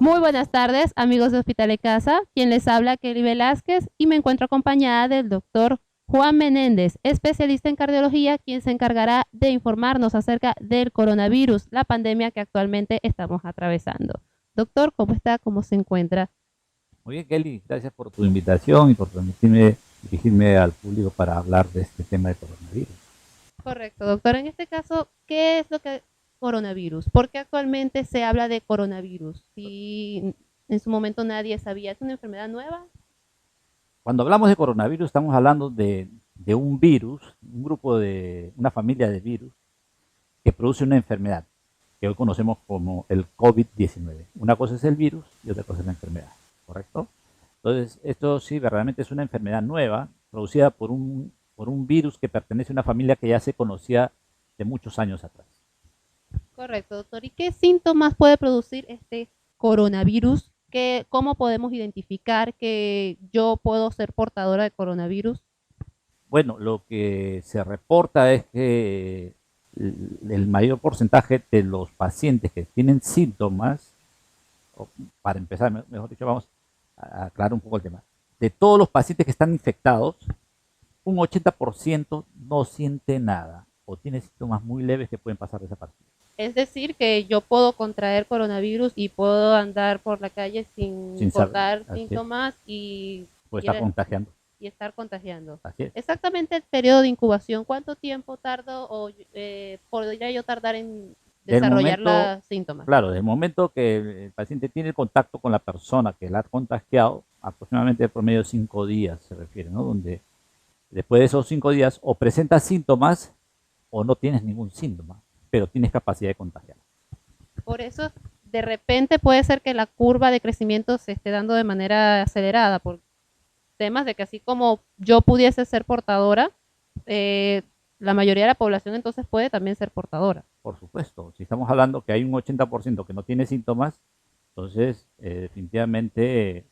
Muy buenas tardes, amigos de Hospital de Casa. Quien les habla, Kelly Velázquez, y me encuentro acompañada del doctor Juan Menéndez, especialista en cardiología, quien se encargará de informarnos acerca del coronavirus, la pandemia que actualmente estamos atravesando. Doctor, ¿cómo está? ¿Cómo se encuentra? Muy bien, Kelly, gracias por tu invitación y por permitirme dirigirme al público para hablar de este tema de coronavirus. Correcto, doctor. En este caso, ¿qué es lo que coronavirus? ¿Por qué actualmente se habla de coronavirus? Si en su momento nadie sabía, ¿es una enfermedad nueva? Cuando hablamos de coronavirus, estamos hablando de un virus, una familia de virus que produce una enfermedad que hoy conocemos como el COVID-19. Una cosa es el virus y otra cosa es la enfermedad, ¿correcto? Entonces, esto sí, verdaderamente es una enfermedad nueva, producida por un virus que pertenece a una familia que ya se conocía de muchos años atrás. Correcto, doctor. ¿Y qué síntomas puede producir este coronavirus? ¿Cómo podemos identificar que yo puedo ser portadora de coronavirus? Bueno, lo que se reporta es que el mayor porcentaje de los pacientes que tienen síntomas, para empezar, mejor dicho, vamos a aclarar un poco el tema. De todos los pacientes que están infectados, un 80% no siente nada o tiene síntomas muy leves que pueden pasar desapercibidos. Es decir, que yo puedo contraer coronavirus y puedo andar por la calle sin Sin saber, importar así es, síntomas y, puede y, estar contagiando, y estar contagiando. así es. Exactamente el periodo de incubación, ¿cuánto tiempo tardo o podría yo tardar en Del desarrollar momento, los síntomas? claro, del momento que el paciente tiene el contacto con la persona que la ha contagiado, aproximadamente de promedio 5 días se refiere, ¿no? Donde después de esos 5 días o presentas síntomas o no tienes ningún síntoma, pero tienes capacidad de contagiar. Por eso, de repente puede ser que la curva de crecimiento se esté dando de manera acelerada por temas de que así como yo pudiese ser portadora, eh, la mayoría de la población entonces puede también ser portadora. Por supuesto, si estamos hablando que hay un 80% que no tiene síntomas, entonces definitivamente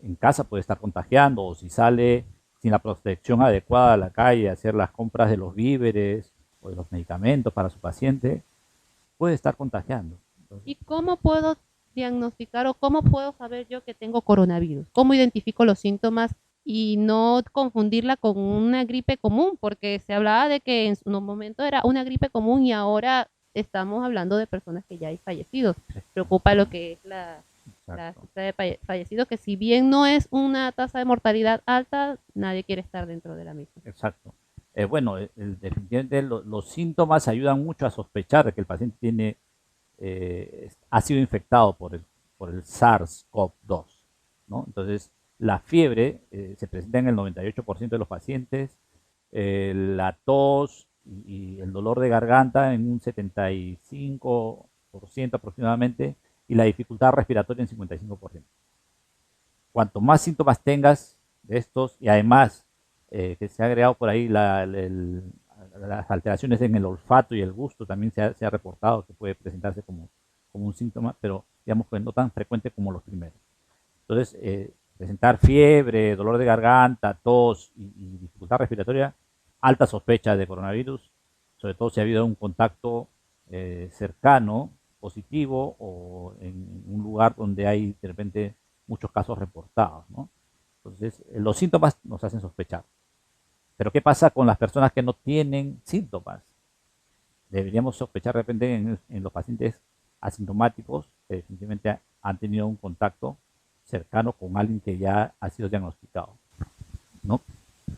en casa puede estar contagiando o si sale sin la protección adecuada a la calle a hacer las compras de los víveres o de los medicamentos para su paciente, puede estar contagiando. Entonces, ¿Y cómo puedo diagnosticar o cómo puedo saber yo que tengo coronavirus? ¿Cómo identifico los síntomas y no confundirla con una gripe común? Porque se hablaba de que en su momento era una gripe común y ahora estamos hablando de personas que ya hay fallecidos. Preocupa lo que es la exacto, cifra de fallecidos, que si bien no es una tasa de mortalidad alta, nadie quiere estar dentro de la misma. exacto. Bueno, definitivamente los síntomas ayudan mucho a sospechar de que el paciente ha sido infectado por el SARS-CoV-2, ¿no? Entonces, la fiebre se presenta en el 98% de los pacientes, la tos y el dolor de garganta en un 75% aproximadamente, y la dificultad respiratoria en 55%. Cuanto más síntomas tengas de estos, y además que se ha agregado por ahí las alteraciones en el olfato y el gusto, también se ha reportado que puede presentarse como un síntoma, pero digamos que no tan frecuente como los primeros. Entonces, presentar fiebre, dolor de garganta, tos y dificultad respiratoria, alta sospecha de coronavirus, sobre todo si ha habido un contacto cercano, positivo, o en un lugar donde hay de repente muchos casos reportados, ¿no? Entonces, los síntomas nos hacen sospechar. Pero ¿qué pasa con las personas que no tienen síntomas? Deberíamos sospechar de repente en los pacientes asintomáticos que definitivamente han tenido un contacto cercano con alguien que ya ha sido diagnosticado, ¿no?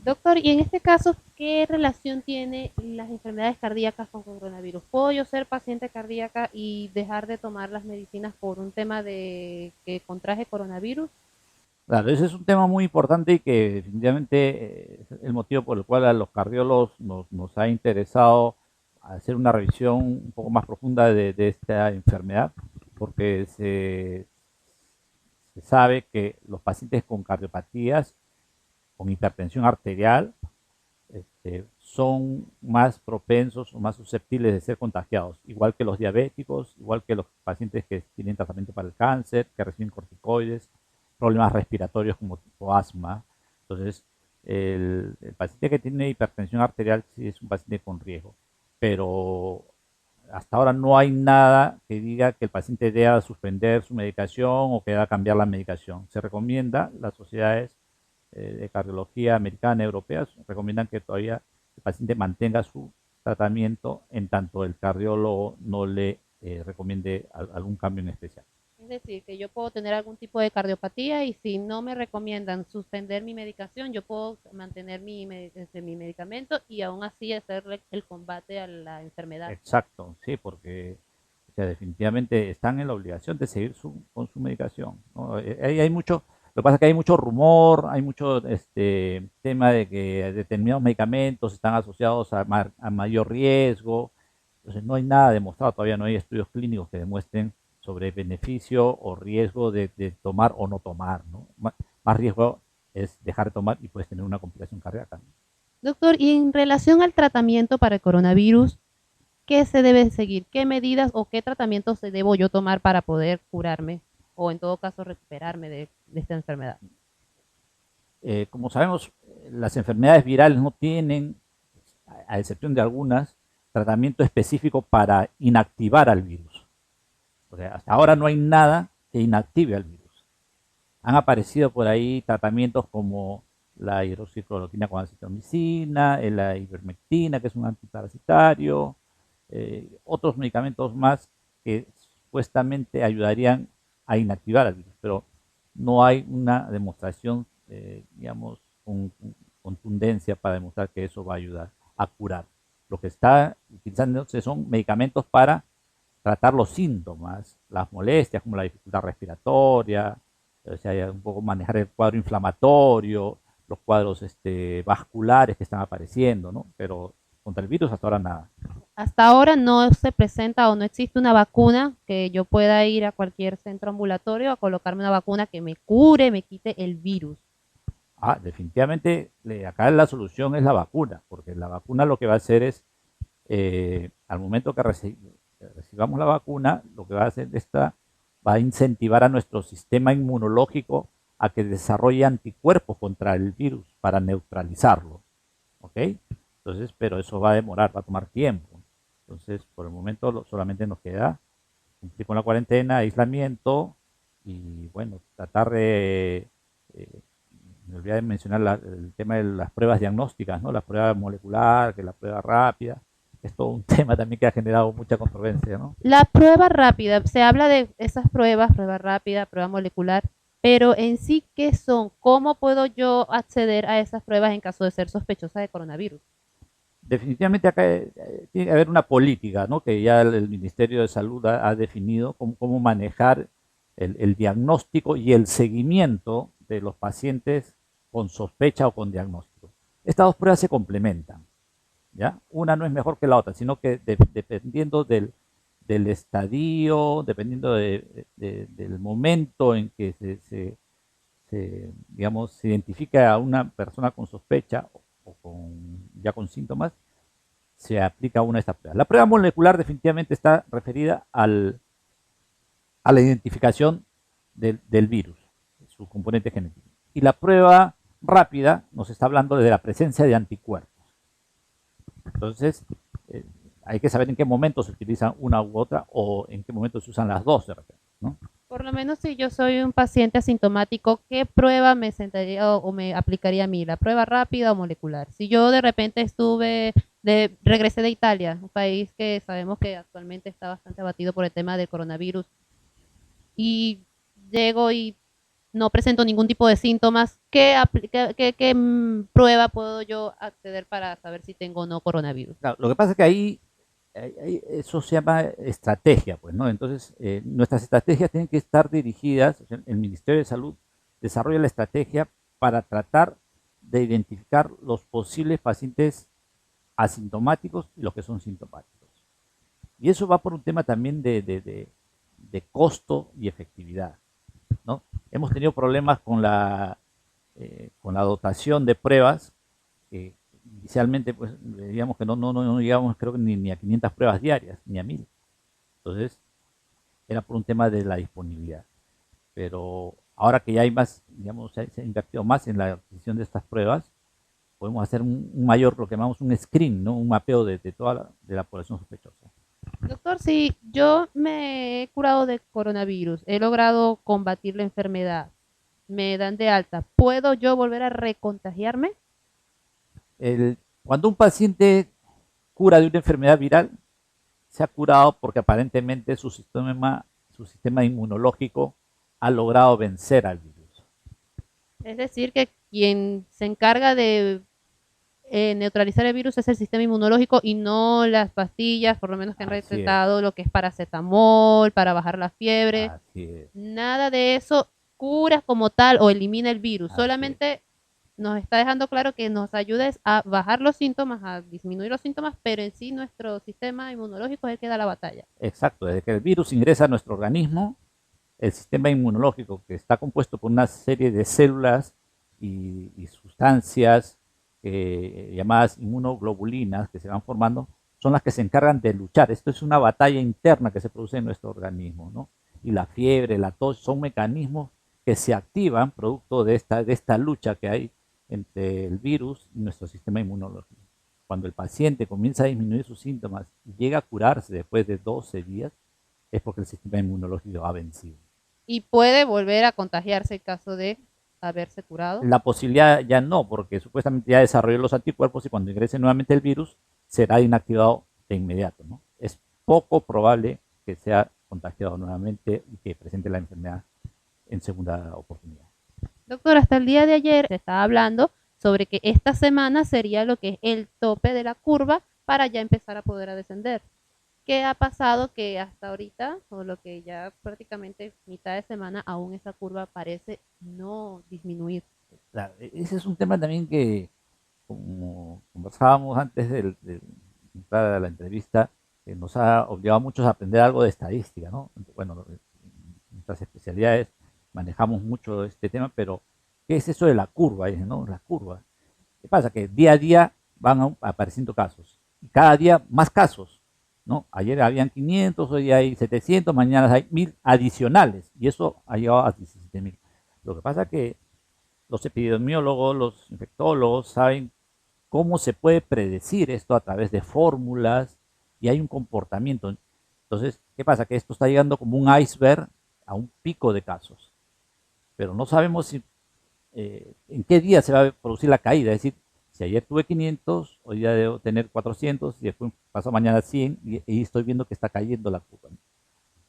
Doctor, y en este caso, ¿qué relación tiene las enfermedades cardíacas con coronavirus? ¿Puedo yo ser paciente cardíaca y dejar de tomar las medicinas por un tema de que contraje coronavirus? Claro, ese es un tema muy importante y que definitivamente es el motivo por el cual a los cardiólogos nos ha interesado hacer una revisión un poco más profunda de esta enfermedad, porque se sabe que los pacientes con cardiopatías, con hipertensión arterial, son más propensos o más susceptibles de ser contagiados, igual que los diabéticos, igual que los pacientes que tienen tratamiento para el cáncer, que reciben corticoides, problemas respiratorios como tipo asma. Entonces, el paciente que tiene hipertensión arterial sí es un paciente con riesgo, pero hasta ahora no hay nada que diga que el paciente deba suspender su medicación o que deba cambiar la medicación. Se recomienda, las sociedades de cardiología americana, europeas, recomiendan que todavía el paciente mantenga su tratamiento en tanto el cardiólogo no le recomiende algún cambio en especial. Es decir, que yo puedo tener algún tipo de cardiopatía y si no me recomiendan suspender mi medicación, yo puedo mantener mi medicamento y aún así hacer el combate a la enfermedad. Exacto, sí, porque o sea, definitivamente están en la obligación de seguir con su medicación, ¿no? Hay mucho, lo que pasa es que hay mucho rumor, hay mucho tema de que determinados medicamentos están asociados a mayor riesgo. Entonces no hay nada demostrado, todavía no hay estudios clínicos que demuestren sobre beneficio o riesgo de tomar o no tomar, ¿no? Más riesgo es dejar de tomar y puedes tener una complicación cardíaca, ¿no? Doctor, y en relación al tratamiento para el coronavirus, ¿qué se debe seguir? ¿Qué medidas o qué tratamientos debo yo tomar para poder curarme o en todo caso recuperarme de esta enfermedad? Como sabemos, las enfermedades virales no tienen, a excepción de algunas, tratamiento específico para inactivar al virus. O sea, hasta ahora no hay nada que inactive al virus. Han aparecido por ahí tratamientos como la hidroxicloroquina con acitromicina, la ivermectina, que es un antiparasitario, otros medicamentos más que supuestamente ayudarían a inactivar al virus, pero no hay una demostración, digamos, con contundencia para demostrar que eso va a ayudar a curar. Lo que está utilizándose son medicamentos para tratar los síntomas, las molestias como la dificultad respiratoria, o sea, un poco manejar el cuadro inflamatorio, los cuadros vasculares que están apareciendo, ¿no? Pero contra el virus hasta ahora nada. Hasta ahora no se presenta o no existe una vacuna que yo pueda ir a cualquier centro ambulatorio a colocarme una vacuna que me cure, me quite el virus. Definitivamente acá la solución es la vacuna, porque la vacuna lo que va a hacer es, al momento que recibamos la vacuna, lo que va a hacer va a incentivar a nuestro sistema inmunológico a que desarrolle anticuerpos contra el virus para neutralizarlo, ¿ok? Entonces, pero eso va a demorar, va a tomar tiempo. Entonces, por el momento solamente nos queda cumplir con la cuarentena, aislamiento y, bueno, tratar de me olvidé de mencionar el tema de las pruebas diagnósticas, ¿no? La prueba molecular, que la prueba rápida. Es todo un tema también que ha generado mucha controversia, ¿no? La prueba rápida, se habla de esas pruebas, prueba rápida, prueba molecular, pero en sí, ¿qué son? ¿Cómo puedo yo acceder a esas pruebas en caso de ser sospechosa de coronavirus? Definitivamente acá tiene que haber una política, ¿no? Que ya el Ministerio de Salud ha definido cómo manejar el diagnóstico y el seguimiento de los pacientes con sospecha o con diagnóstico. Estas dos pruebas se complementan, ¿ya? Una no es mejor que la otra, sino que dependiendo del estadio, dependiendo del momento en que digamos, se identifica a una persona con sospecha o ya con síntomas, se aplica una de estas pruebas. La prueba molecular definitivamente está referida a la identificación del virus, su componente genético. Y la prueba rápida nos está hablando de la presencia de anticuerpos. Entonces, hay que saber en qué momento se utiliza una u otra o en qué momento se usan las dos de repente, ¿no? Por lo menos si yo soy un paciente asintomático, ¿qué prueba me sentaría o me aplicaría a mí? ¿La prueba rápida o molecular? Si yo de repente regresé de Italia, un país que sabemos que actualmente está bastante abatido por el tema del coronavirus, y llego y no presento ningún tipo de síntomas, ¿qué prueba puedo yo acceder para saber si tengo o no coronavirus? Claro, lo que pasa es que ahí eso se llama estrategia, pues, ¿no? Entonces, nuestras estrategias tienen que estar dirigidas, o sea, el Ministerio de Salud desarrolla la estrategia para tratar de identificar los posibles pacientes asintomáticos y los que son sintomáticos. Y eso va por un tema también de costo y efectividad, ¿no? Hemos tenido problemas con la dotación de pruebas. Inicialmente, pues, digamos que no llegamos, creo que ni a 500 pruebas diarias, ni a 1000. Entonces, era por un tema de la disponibilidad. Pero ahora que ya hay más, digamos, se ha invertido más en la adquisición de estas pruebas, podemos hacer un mayor, lo que llamamos un screen, ¿no? Un mapeo de toda la población sospechosa. Doctor, si yo me he curado de coronavirus, he logrado combatir la enfermedad, me dan de alta, ¿puedo yo volver a recontagiarme? Cuando un paciente cura de una enfermedad viral, se ha curado porque aparentemente su sistema inmunológico ha logrado vencer al virus. Es decir, que quien se encarga de neutralizar el virus es el sistema inmunológico y no las pastillas, por lo menos que han Así es, recetado lo que es paracetamol para bajar la fiebre. así es, Nada de eso cura como tal o elimina el virus. así es. Solamente nos está dejando claro que nos ayuda a bajar los síntomas, a disminuir los síntomas, pero en sí nuestro sistema inmunológico es el que da la batalla. Exacto, desde que el virus ingresa a nuestro organismo, el sistema inmunológico, que está compuesto por una serie de células y sustancias llamadas inmunoglobulinas que se van formando, son las que se encargan de luchar. Esto es una batalla interna que se produce en nuestro organismo, ¿no? Y la fiebre, la tos, son mecanismos que se activan producto de esta lucha que hay entre el virus y nuestro sistema inmunológico. Cuando el paciente comienza a disminuir sus síntomas y llega a curarse después de 12 días, es porque el sistema inmunológico ha vencido. Y puede volver a contagiarse en caso de haberse curado. La posibilidad ya no, porque supuestamente ya desarrolló los anticuerpos y cuando ingrese nuevamente el virus será inactivado de inmediato, ¿no? Es poco probable que sea contagiado nuevamente y que presente la enfermedad en segunda oportunidad. Doctor, hasta el día de ayer se estaba hablando sobre que esta semana sería lo que es el tope de la curva para ya empezar a poder a descender. ¿Qué ha pasado? Que hasta ahorita, o lo que ya prácticamente mitad de semana, aún esa curva parece no disminuir. Claro, ese es un tema también que, como conversábamos antes de entrar a la entrevista, que nos ha obligado a muchos a aprender algo de estadística, ¿no? Bueno, en nuestras especialidades manejamos mucho este tema, pero ¿qué es eso de la curva? ¿No? La curva. ¿Qué pasa? Que día a día van apareciendo casos. Y cada día más casos, ¿no? Ayer habían 500, hoy hay 700, mañana hay 1000 adicionales. Y eso ha llegado a 17.000. Lo que pasa es que los epidemiólogos, los infectólogos saben cómo se puede predecir esto a través de fórmulas y hay un comportamiento. Entonces, ¿qué pasa? Que esto está llegando como un iceberg a un pico de casos, pero no sabemos si, en qué día se va a producir la caída. Es decir, si ayer tuve 500, hoy día debo tener 400 y después pasó mañana 100 y estoy viendo que está cayendo la curva.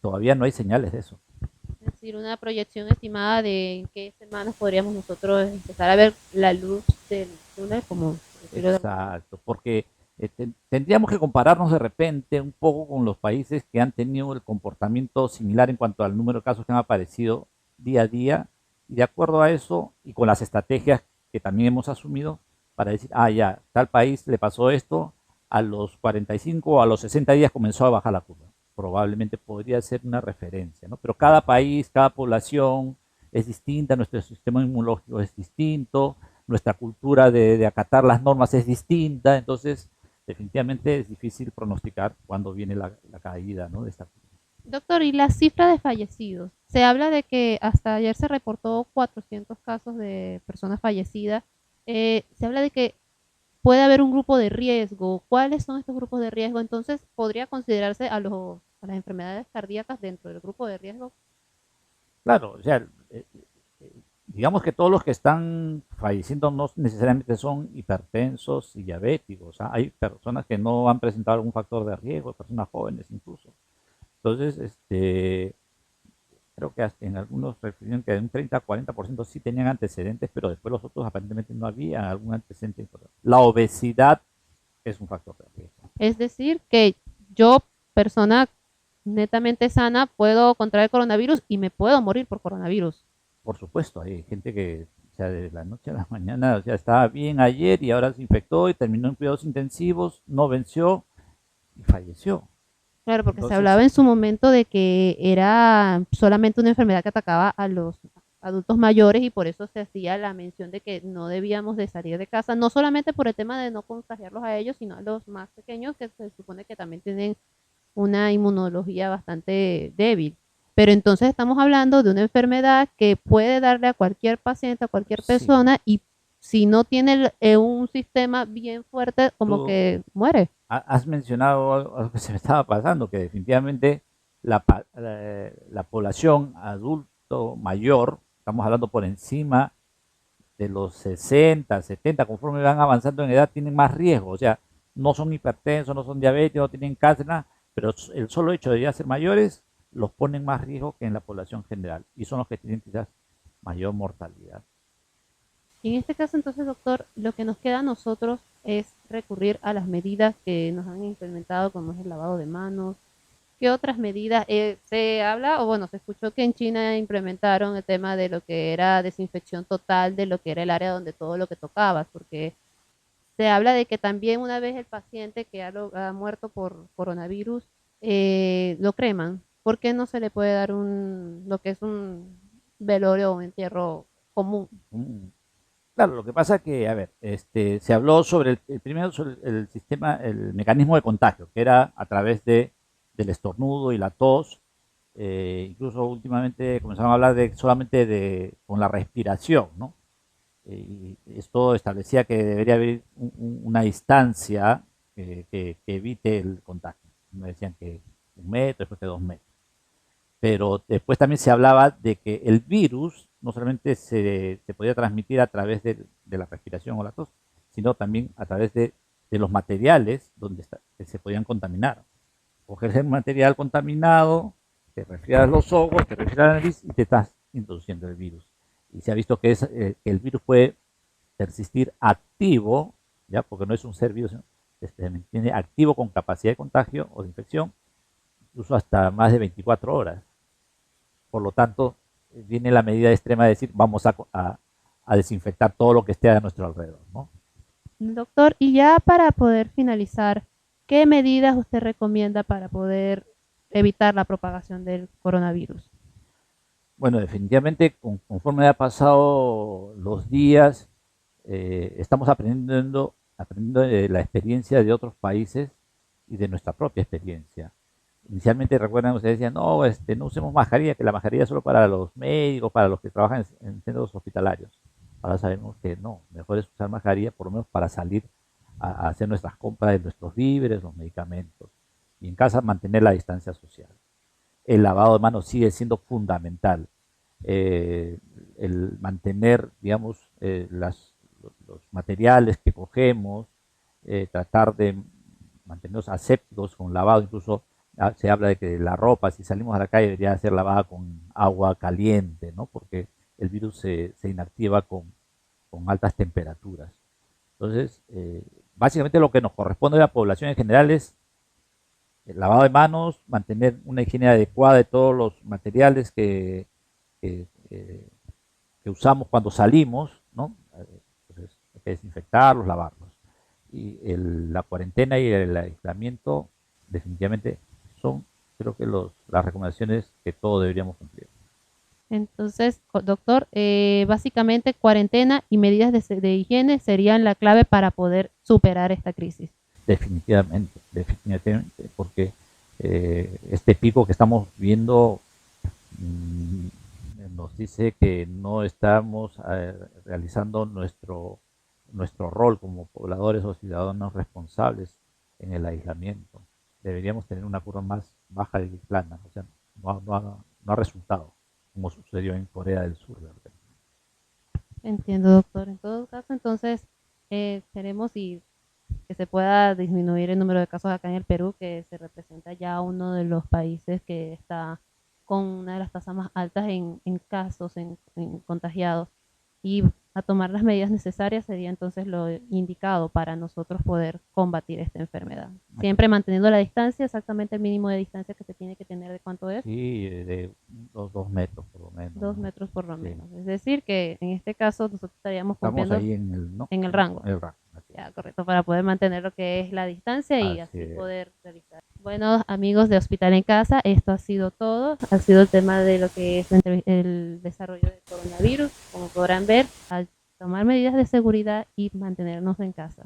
Todavía no hay señales de eso. Es decir, una proyección estimada de en qué semanas podríamos nosotros empezar a ver la luz del túnel, como decirlo de alguna manera. Exacto, porque tendríamos que compararnos de repente un poco con los países que han tenido el comportamiento similar en cuanto al número de casos que han aparecido día a día, y de acuerdo a eso y con las estrategias que también hemos asumido para decir, ah, ya, tal país le pasó esto, a los 45 o a los 60 días comenzó a bajar la curva. Probablemente podría ser una referencia, ¿no? Pero cada país, cada población es distinta, nuestro sistema inmunológico es distinto, nuestra cultura de acatar las normas es distinta, entonces definitivamente es difícil pronosticar cuándo viene la caída, ¿no? De esta. Doctor, ¿y la cifra de fallecidos? Se habla de que hasta ayer se reportó 400 casos de personas fallecidas. Se habla de que puede haber un grupo de riesgo. ¿Cuáles son estos grupos de riesgo? Entonces, ¿podría considerarse a las enfermedades cardíacas dentro del grupo de riesgo? Claro, o sea, digamos que todos los que están falleciendo no necesariamente son hipertensos y diabéticos. ¿Ah? Hay personas que no han presentado algún factor de riesgo, personas jóvenes incluso. Entonces, creo que en algunos refieren que un 30-40% sí tenían antecedentes, pero después los otros aparentemente no había algún antecedente importante. La obesidad es un factor de riesgo. Es decir, que yo, persona netamente sana, puedo contraer coronavirus y me puedo morir por coronavirus. Por supuesto, hay gente que, o sea, de la noche a la mañana, o sea, estaba bien ayer y ahora se infectó y terminó en cuidados intensivos, no venció y falleció. Claro, porque se Entonces, hablaba en su momento de que era solamente una enfermedad que atacaba a los adultos mayores y por eso se hacía la mención de que no debíamos de salir de casa, no solamente por el tema de no contagiarlos a ellos, sino a los más pequeños que se supone que también tienen una inmunología bastante débil. Pero entonces estamos hablando de una enfermedad que puede darle a cualquier paciente, a cualquier sí, persona y si no tiene un sistema bien fuerte, como Tú que muere. has mencionado algo que se me estaba pasando, que definitivamente la población adulto mayor, estamos hablando por encima de los 60, 70, conforme van avanzando en edad, tienen más riesgo. O sea, no son hipertensos, no son diabéticos, no tienen cáncer, nada, pero el solo hecho de ya ser mayores los ponen más riesgo que en la población general y son los que tienen quizás mayor mortalidad. Y en este caso, entonces, doctor, lo que nos queda a nosotros es recurrir a las medidas que nos han implementado, como es el lavado de manos. ¿Qué otras medidas? Se habla, o bueno, se escuchó que en China implementaron el tema de lo que era desinfección total de lo que era el área donde todo lo que tocabas, porque se habla de que también una vez el paciente que ha muerto por coronavirus, lo creman. ¿Por qué no se le puede dar lo que es un velorio o un entierro común? Mm. Claro, lo que pasa es que, a ver, se habló sobre primero sobre el sistema, el mecanismo de contagio, que era a través del estornudo y la tos. Incluso últimamente comenzaron a hablar solamente con la respiración, ¿no? Y esto establecía que debería haber una distancia que evite el contagio. Me decían que 1 metro, después que 2 metros. Pero después también se hablaba de que el virus no solamente se podía transmitir a través de la respiración o la tos, sino también a través de los materiales que se podían contaminar. Coges el material contaminado, te resfrias los ojos, te resfrias la nariz y te estás introduciendo el virus. Y se ha visto que el virus puede persistir activo, ¿ya? Porque no es un ser virus, se mantiene activo con capacidad de contagio o de infección, incluso hasta más de 24 horas. Por lo tanto, viene la medida extrema de decir vamos a desinfectar todo lo que esté a nuestro alrededor, ¿no? Doctor, y ya para poder finalizar, ¿qué medidas usted recomienda para poder evitar la propagación del coronavirus? Bueno, definitivamente conforme ha pasado los días, estamos aprendiendo de la experiencia de otros países y de nuestra propia experiencia. Inicialmente, recuerdan, ustedes decían, no, no usemos mascarilla, que la mascarilla es solo para los médicos, para los que trabajan en centros hospitalarios. Ahora sabemos que no, mejor es usar mascarilla por lo menos para salir a hacer nuestras compras de nuestros víveres, los medicamentos. Y en casa mantener la distancia social. El lavado de manos sigue siendo fundamental. El mantener, digamos, los materiales que cogemos, tratar de mantenerlos asépticos con lavado, incluso se habla de que la ropa, si salimos a la calle, debería ser lavada con agua caliente, ¿no? Porque el virus se inactiva con altas temperaturas. Entonces, básicamente lo que nos corresponde a la población en general es el lavado de manos, mantener una higiene adecuada de todos los materiales que, eh, que usamos cuando salimos, ¿no? Entonces, hay que desinfectarlos, lavarlos. Y la cuarentena y el aislamiento definitivamente son, creo que las recomendaciones que todos deberíamos cumplir. Entonces, doctor, básicamente cuarentena y medidas de higiene serían la clave para poder superar esta crisis. Definitivamente, definitivamente, porque este pico que estamos viendo nos dice que no estamos realizando nuestro rol como pobladores o ciudadanos responsables en el aislamiento. Deberíamos tener una curva más baja y plana, o sea, no ha resultado, como sucedió en Corea del Sur. Entiendo, doctor. En todo caso, entonces, esperemos y que se pueda disminuir el número de casos acá en el Perú, que se representa ya uno de los países que está con una de las tasas más altas en casos, en contagiados. Y a tomar las medidas necesarias sería entonces lo indicado para nosotros poder combatir esta enfermedad. Siempre manteniendo la distancia, exactamente el mínimo de distancia que se tiene que tener, ¿de cuánto es? Sí, de 2 metros por lo menos. 2 metros por lo Sí. menos. Es decir, que en este caso nosotros estaríamos Estamos cumpliendo ahí en el, ¿no? en el rango. En el rango. Ya, correcto, para poder mantener lo que es la distancia y Así así es. poder realizar. Bueno, amigos de Hospital en Casa, esto ha sido todo. Ha sido el tema de lo que es el desarrollo del coronavirus. Como podrán ver, al tomar medidas de seguridad y mantenernos en casa.